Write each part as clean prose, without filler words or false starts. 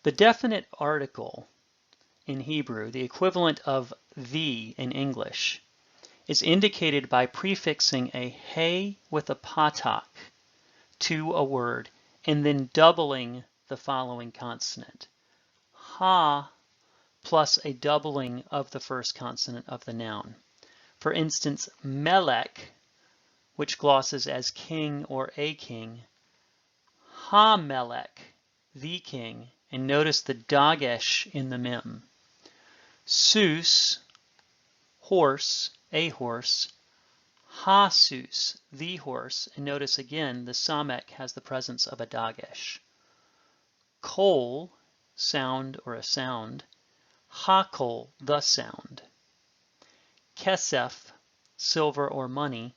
The definite article in Hebrew, the equivalent of the in English, is indicated by prefixing a hey with a patak to a word and then doubling the following consonant. Ha plus a doubling of the first consonant of the noun. For instance, melech, which glosses as king or a king, ha-melech, the king, and notice the Doggish in the mem. Seuss, horse, a horse, ha-Seuss, the horse, and notice again the samek has the presence of a Doggish. Kol, sound or a sound, ha-kol, the sound. Kesef, silver or money,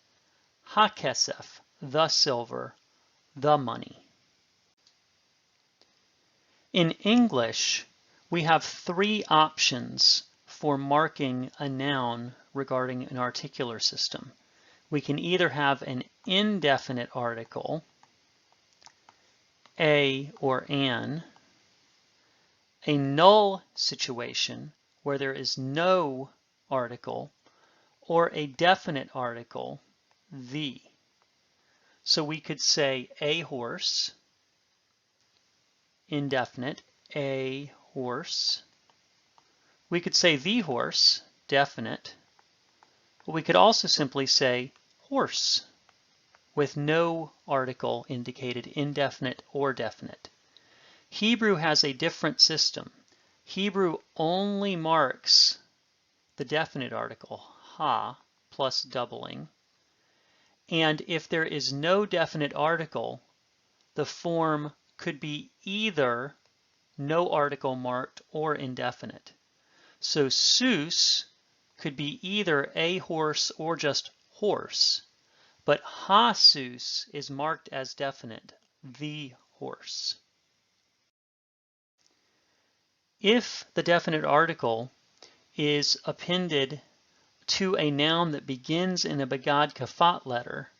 ha-kesef, the silver, the money. In English, we have three options for marking a noun regarding an articular system. We can either have an indefinite article, a or an, a null situation where there is no article, or a definite article, the. So we could say a horse, indefinite, a horse. We could say the horse, definite. But we could also simply say horse with no article indicated, indefinite or definite. Hebrew has a different system. Hebrew only marks the definite article, ha, plus doubling. And if there is no definite article, the form could be either no article marked or indefinite. So Seuss could be either a horse or just horse, but ha-Seuss is marked as definite, the horse. If the definite article is appended to a noun that begins in a Begad Kafat letter,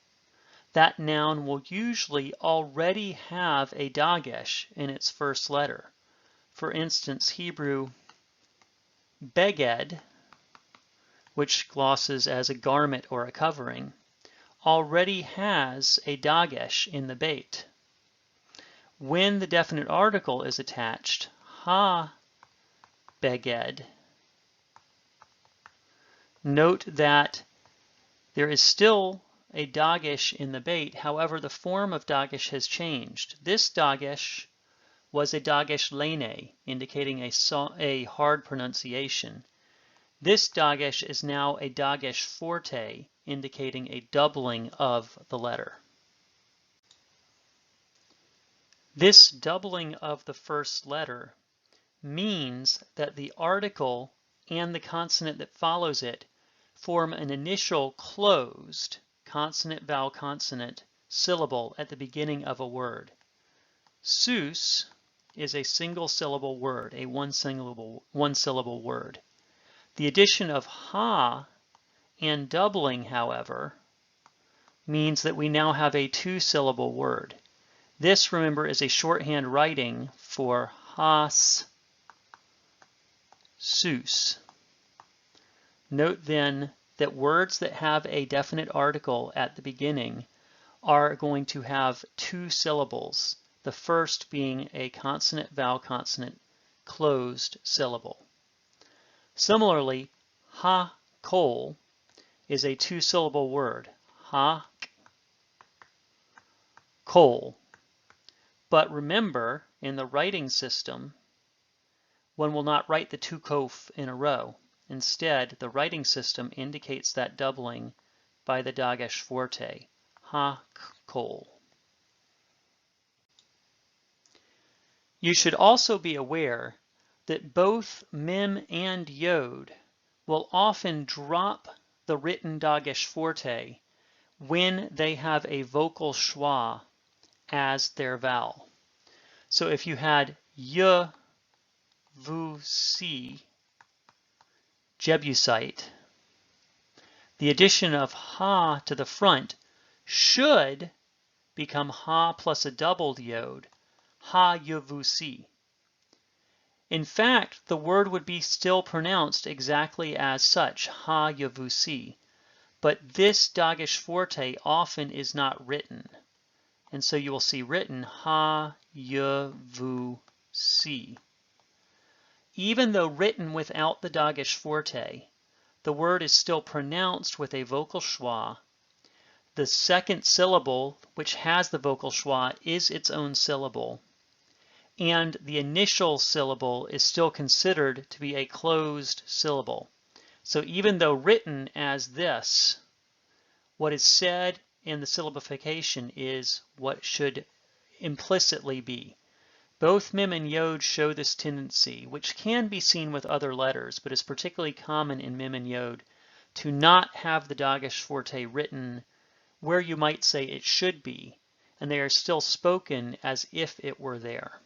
that noun will usually already have a Dagesh in its first letter. For instance, Hebrew beged, which glosses as a garment or a covering, already has a Dagesh in the bait. When the definite article is attached, ha beged, note that there is still a Dagesh in the bait, however the form of Dagesh has changed. This Dagesh was a Dagesh lene, indicating a hard pronunciation. This Dagesh is now a Dagesh forte, indicating a doubling of the letter. This doubling of the first letter means that the article and the consonant that follows it form an initial closed consonant vowel consonant syllable at the beginning of a word. Seuss is a single syllable word, a one syllable word. The addition of ha and doubling, however, means that we now have a two-syllable word. This, remember, is a shorthand writing for has Seuss. Note then that words that have a definite article at the beginning are going to have two syllables, the first being a consonant vowel consonant closed syllable. Similarly, ha-kol is a two-syllable word, ha-kol. But remember, in the writing system, one will not write the two kof in a row. Instead, the writing system indicates that doubling by the Dagesh forte, ha-kol. You should also be aware that both mem and yod will often drop the written Dagesh forte when they have a vocal schwa as their vowel. So if you had y, vu, si, Jebusite, the addition of ha to the front should become ha plus a doubled yod, ha yavusi. In fact, the word would be still pronounced exactly as such, ha-yavusi, but this Doggish forte often is not written. And so you will see written ha-yavusi. Even though written without the Doggish forte, the word is still pronounced with a vocal schwa. The second syllable, which has the vocal schwa, is its own syllable. And the initial syllable is still considered to be a closed syllable. So even though written as this, what is said in the syllabification is what should implicitly be. Both mem and yod show this tendency, which can be seen with other letters, but is particularly common in mem and yod, to not have the Doggish forte written where you might say it should be, and they are still spoken as if it were there.